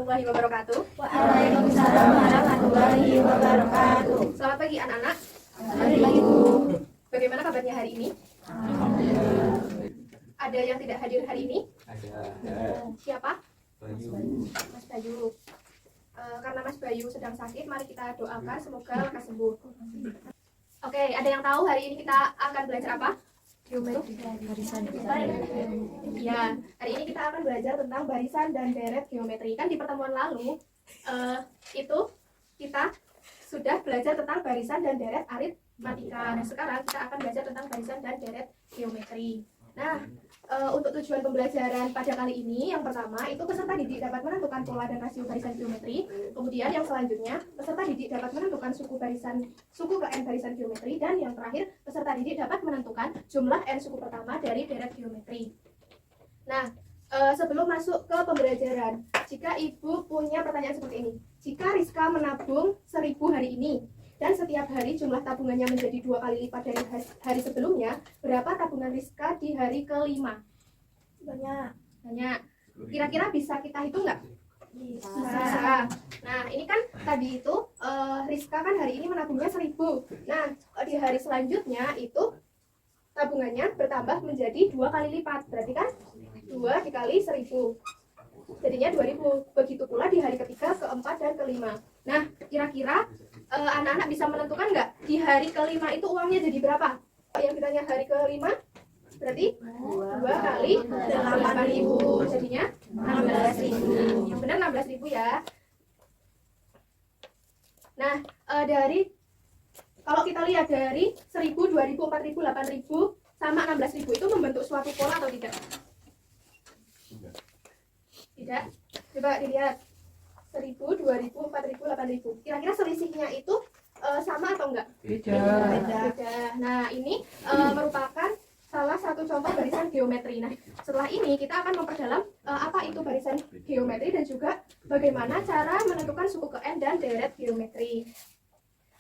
warahmatullahi wabarakatuh. Waalaikumsalam warahmatullahi wabarakatuh. Selamat pagi anak-anak. Selamat pagi, Bu. Bagaimana kabarnya hari ini? Alhamdulillah. Ada yang tidak hadir hari ini? Ada. Siapa? Bayu. Mas Bayu. Karena Mas Bayu sedang sakit, mari kita doakan semoga lekas sembuh. Oke, ada yang tahu hari ini kita akan belajar apa? Geometri barisan. Ya, hari ini kita akan belajar tentang barisan dan deret geometri. Kan di pertemuan lalu itu kita sudah belajar tentang barisan dan deret aritmatika. Nah, sekarang kita akan belajar tentang barisan dan deret geometri. Nah, untuk tujuan pembelajaran pada kali ini, yang pertama itu peserta didik dapat menentukan pola dan rasio barisan geometri. Kemudian yang selanjutnya, peserta didik dapat menentukan suku ke n barisan geometri. Dan yang terakhir, peserta didik dapat menentukan jumlah n suku pertama dari deret geometri. Nah, sebelum masuk ke pembelajaran, jika ibu punya pertanyaan seperti ini, jika Rizka menabung 1.000 hari ini, dan setiap hari jumlah tabungannya menjadi 2 kali lipat dari hari sebelumnya, berapa tabungan Rizka di hari ke-5? Banyak. Kira-kira bisa kita hitung nggak? Bisa. Nah, ini kan tadi itu Rizka kan hari ini menabungnya 1.000. Nah, di hari selanjutnya itu tabungannya bertambah menjadi 2 kali lipat. Berarti kan 2 dikali 1.000. Jadinya 2.000. Begitu pula di hari ketiga, keempat, dan kelima. Nah, kira-kira anak-anak bisa menentukan nggak di hari ke-5 itu uangnya jadi berapa? Yang ditanya hari ke-5 berarti 2 kali 8.000, jadinya 16.000. Yang benar 16.000 ya. Nah, kalau kita lihat dari 1.000, 2.000, 4.000, 8.000 sama 16.000 itu membentuk suatu pola atau tidak? Tidak. Coba dilihat. 1.000, 2.000, 4.000, 8.000. Kira-kira selisihnya itu sama atau enggak? Beda. Nah, ini merupakan salah satu contoh barisan geometri. Nah, setelah ini kita akan memperdalam apa itu barisan geometri dan juga bagaimana cara menentukan suku ke n dan deret geometri.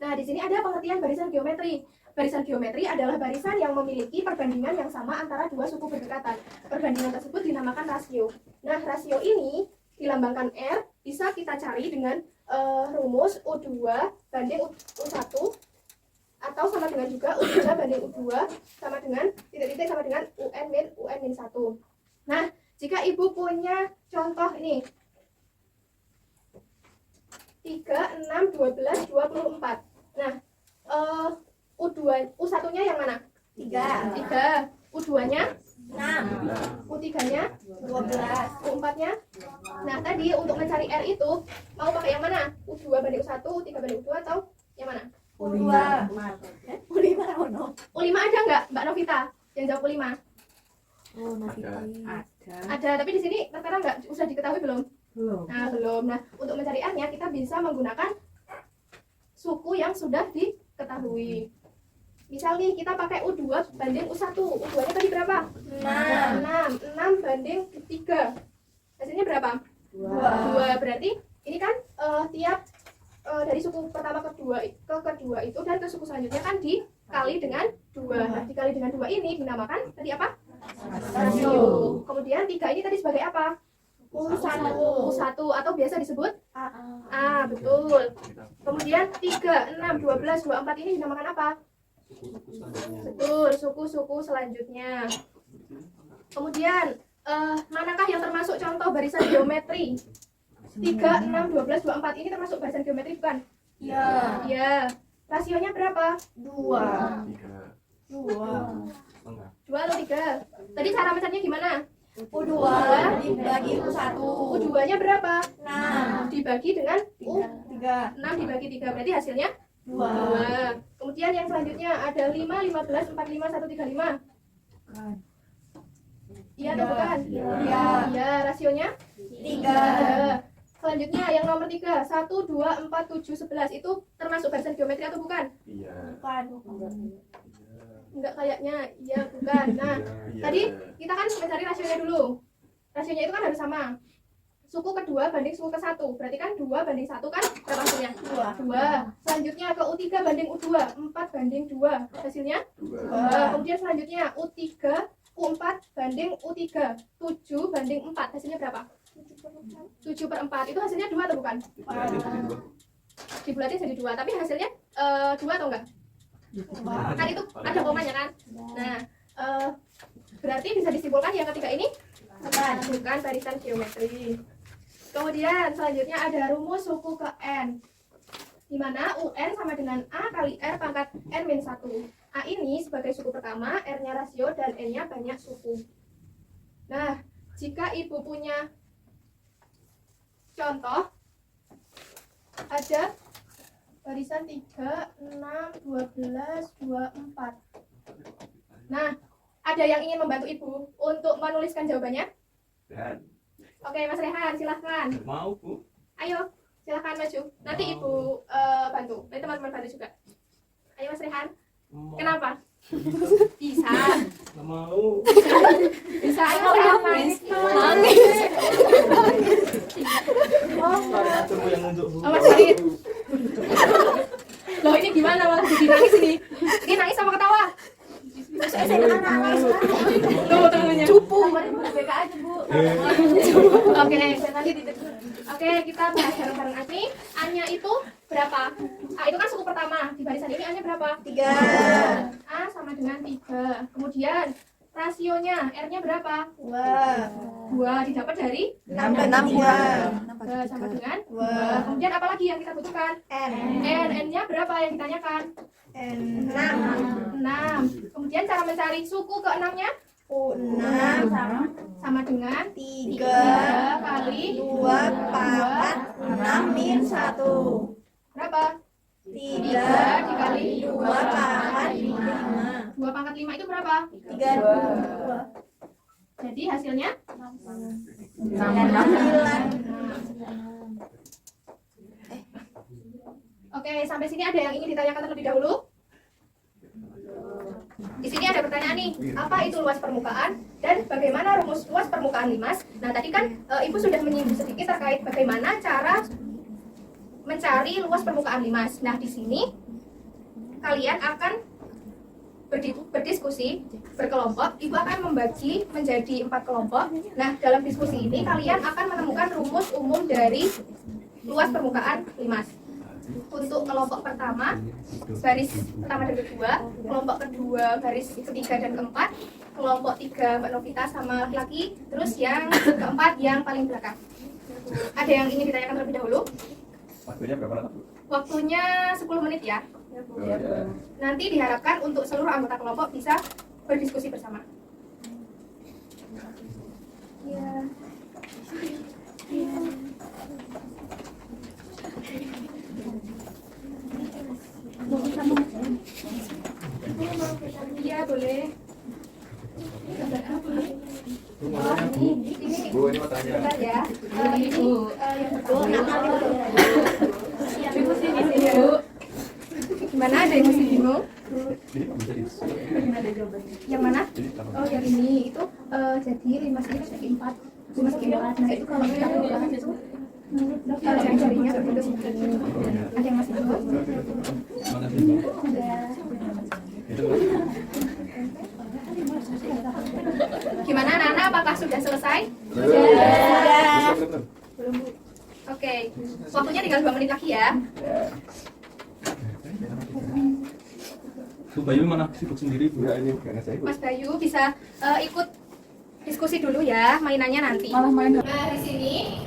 Nah, di sini ada pengertian barisan geometri. Barisan geometri adalah barisan yang memiliki perbandingan yang sama antara dua suku berdekatan. Perbandingan tersebut dinamakan rasio. Nah, rasio ini dilambangkan R, bisa kita cari dengan rumus U2 banding U1 atau sama dengan juga U3 banding U2 sama dengan titik-titik sama dengan UN-1. Nah, jika ibu punya contoh ini 3, 6, 12, 24. Nah, U1-nya yang mana? 3. U2-nya 6. U3-nya 12. U4-nya. Nah, tadi untuk mencari R itu mau pakai yang mana? U2 banding U1, U3 banding U2 atau yang mana? U2. U5 ada nggak, Mbak Novita? Yang jawab U5? Oh, Novita. Ada, tapi di sini terkadang nggak usah diketahui belum? Belum. Nah, belum. Nah, untuk mencari R-nya kita bisa menggunakan suku yang sudah diketahui. Misal nih kita pakai U2 banding U1. U2-nya tadi berapa? 6 banding 3. Hasilnya berapa? 2. Berarti ini kan tiap dari suku pertama ke kedua itu dan ke suku selanjutnya kan dikali dengan 2. Nah, dikali dengan 2 ini dinamakan tadi apa? Rasio. Kemudian 3 ini tadi sebagai apa? U1 atau biasa disebut A. Betul. Kemudian 3, 6, 12, 24 ini dinamakan apa? Betul, suku-suku selanjutnya. Kemudian manakah yang termasuk contoh barisan geometri? 3, 6, 12, 24 ini termasuk barisan geometri bukan? Iya. Rasionya berapa? 2 atau 3? Tadi cara mencarinya gimana? U2 dibagi U1. U2-nya berapa? 6 dibagi dengan U3. 6 dibagi 3 berarti hasilnya 2. Kemudian yang selanjutnya ada 5, 15, 45, 135. Iya atau bukan? Iya, rasionya 3. Selanjutnya yang nomor 3, 1, 2, 4, 7, 11 itu termasuk barisan geometri atau bukan? Bukan. Enggak kayaknya, iya bukan. Nah, tadi kita kan mencari rasionya dulu. Rasionya itu kan harus sama. Suku kedua banding suku ke 1. Berarti kan 2 banding 1 kan berapa hasilnya? 2. Selanjutnya ke U3 banding U2, 4 banding 2. Hasilnya 2. Kemudian selanjutnya U4 banding U3, 7 banding 4. Hasilnya berapa? 7/4 itu hasilnya 2 atau bukan? Dibulatin jadi 2, tapi hasilnya 2 atau enggak? Kan itu ada komanya kan? Nah, berarti bisa disimpulkan yang ketiga ini bukan barisan geometri. Kemudian selanjutnya ada rumus suku ke N, di mana UN sama dengan A kali R pangkat N-1. A ini sebagai suku pertama, R-nya rasio, dan N-nya banyak suku. Nah, jika ibu punya contoh, ada barisan 3, 6, 12, 24. Nah, ada yang ingin membantu ibu untuk menuliskan jawabannya? Dan Oke, Mas Rehan, silahkan. mau Bu. Ayo, silahkan maju. Nanti ibu bantu. Nanti teman-teman bantu juga. Ayo Mas Rehan. Kenapa? Bisa. Nggak mau. Bisa. Ayo Mas Rehan. Nangis. Coba yang nunjuk Bu. Oh, Mas Farid. Loh, ini gimana malah jadi nangis ini? Ini nangis sama ketawa? Tunggu tunggunya. Cupu. Oke, kita bahas bareng-bareng Ani. A-nya itu berapa? A itu kan suku pertama. Di barisan ini A-nya berapa? 3. A sama dengan 3. Kemudian rasionya R-nya berapa? 2 didapat dari 6 sama dengan 2. Kemudian apa lagi yang kita butuhkan? N-nya berapa yang ditanyakan? 6. 6. Kemudian cara mencari suku ke-6-nya 6 sama dengan 3 kali 2 pangkat 6 min 1. berapa? 3 dikali 2 pangkat 5. 2 pangkat 5 itu berapa? 3 Jadi hasilnya 9. Oke, sampai sini ada yang ingin ditanyakan terlebih dahulu? Di sini ada pertanyaan nih, apa itu luas permukaan dan bagaimana rumus luas permukaan limas? Nah, tadi kan Ibu sudah menyinggung sedikit terkait bagaimana cara mencari luas permukaan limas. Nah, di sini kalian akan berdiskusi berkelompok. Ibu akan membagi menjadi 4 kelompok. Nah, dalam diskusi ini kalian akan menemukan rumus umum dari luas permukaan limas. Untuk kelompok pertama, baris pertama dan kedua, kelompok kedua, baris ketiga dan keempat, kelompok 3 Mbak Novita sama laki-laki, terus yang keempat yang paling belakang. Ada yang ingin ditanyakan terlebih dahulu? Waktunya berapa lama Bu? Waktunya 10 menit ya. Oh, ya. Nanti diharapkan untuk seluruh anggota kelompok bisa berdiskusi bersama. Ya. Iya, boleh. Gambar apa? Ini Bu, ini mau tanya. bentar ya. Ini yang pertama. Bu. Gimana, ada yang masih bingung? Ini bisa di. Yang mana? Ini apa? Oh, yang ini itu jadi limas ini kan jadi 4. Limas kilowatt. Nah, itu kalau kita bahas itu jari-jarinya berbentuk seperti ini. Ada yang masih bingung? Makasih Bu. Itu Bu. Gimana, Nana? Apakah sudah selesai? Sudah. Belum, Bu. Oke. Waktunya tinggal 2 menit lagi ya. Bu Bayu mana sibuk sendiri Bu? Ya, ini karena saya Bu. Mas Bayu bisa ikut diskusi dulu ya, mainannya nanti. Nah, di sini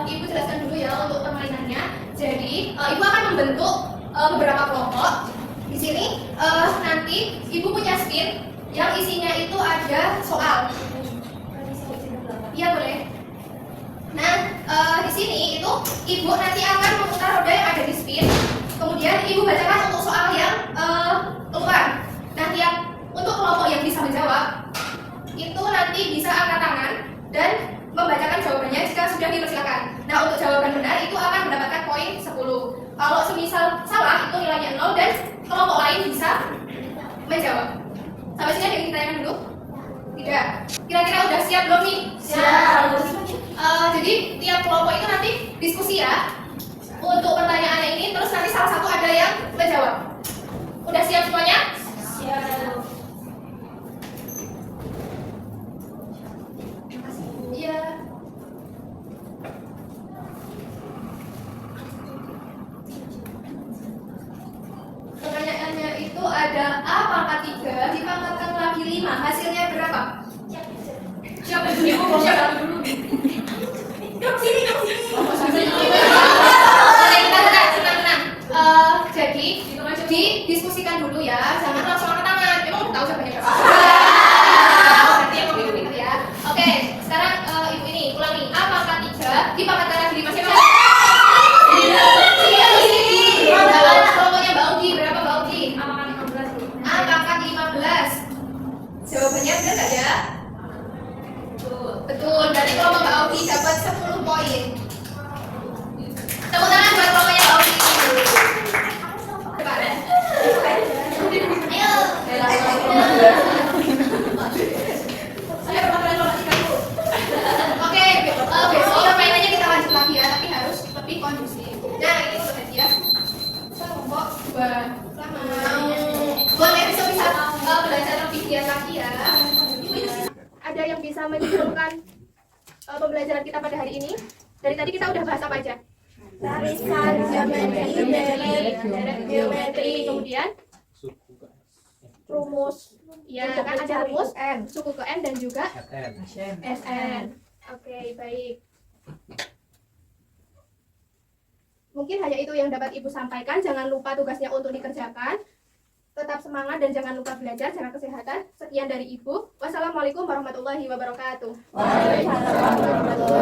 Ibu jelaskan dulu ya untuk permainannya. Jadi, Ibu akan membentuk beberapa kelompok. Di sini nanti Ibu punya spin yang isinya itu ada soal. Iya, boleh. Nah, di sini itu Ibu nanti akan memutar roda yang ada di spin. Kemudian Ibu bacakan untuk soal yang keluar. Nah, tiap untuk kelompok yang bisa menjawab itu nanti bisa angkat tangan dan membacakan jawabannya jika sudah dipersilakan. Nah, untuk jawaban benar itu akan mendapatkan poin 10. Kalau semisal salah itu nilainya 0 dan kelompok lain bisa menjawab. Sampai sini ada yang ditanyakan dulu? Tidak. Kira-kira udah siap belum nih? Siap. Jadi tiap kelompok itu nanti diskusi ya untuk pertanyaannya ini, terus nanti salah satu ada yang menjawab. Udah siap semuanya? Siap. Iya. A pangkat 3 dipangkatkan lagi 5, hasilnya berapa? Siapa dulu? Siapa dulu? Tenang. Jadi didiskusikan dulu ya, jangan langsung angkat tangan. Emang udah tahu jawabannya berapa? Berarti yang pinter ya. Oke, sekarang ibu ini ulangi. A pangkat 3 dipangkatkan lagi 5, siapa? Kelompoknya Mbak Ugi, berapa Mbak Ugi? A pangkat 15. Jawabannya benar nggak ya? Betul, berarti kelompok Mbak Ugi dapat 10 poin. Tepuk tangan buat kelompoknya Mbak Ugi. Coba. Ayo. Oke, besok mainannya kita lanjut lagi ya, tapi harus lebih kondusif. Nah, ini untuk hadiah kelompok 2. Boleh besok bisa belajar lebih giat lagi ya. Ada yang bisa menyimpulkan pembelajaran kita pada hari ini? Dari tadi kita udah bahas apa aja? Barisan, geometri, deret, Geometri, kemudian rumus. Ya, kan ada rumus N. suku ke N dan juga SN. Oke, baik. Mungkin hanya itu yang dapat Ibu sampaikan. Jangan lupa tugasnya untuk dikerjakan. Tetap semangat dan jangan lupa belajar, jaga kesehatan. Sekian dari Ibu. Wassalamualaikum warahmatullahi wabarakatuh. Waalaikumsalam warahmatullahi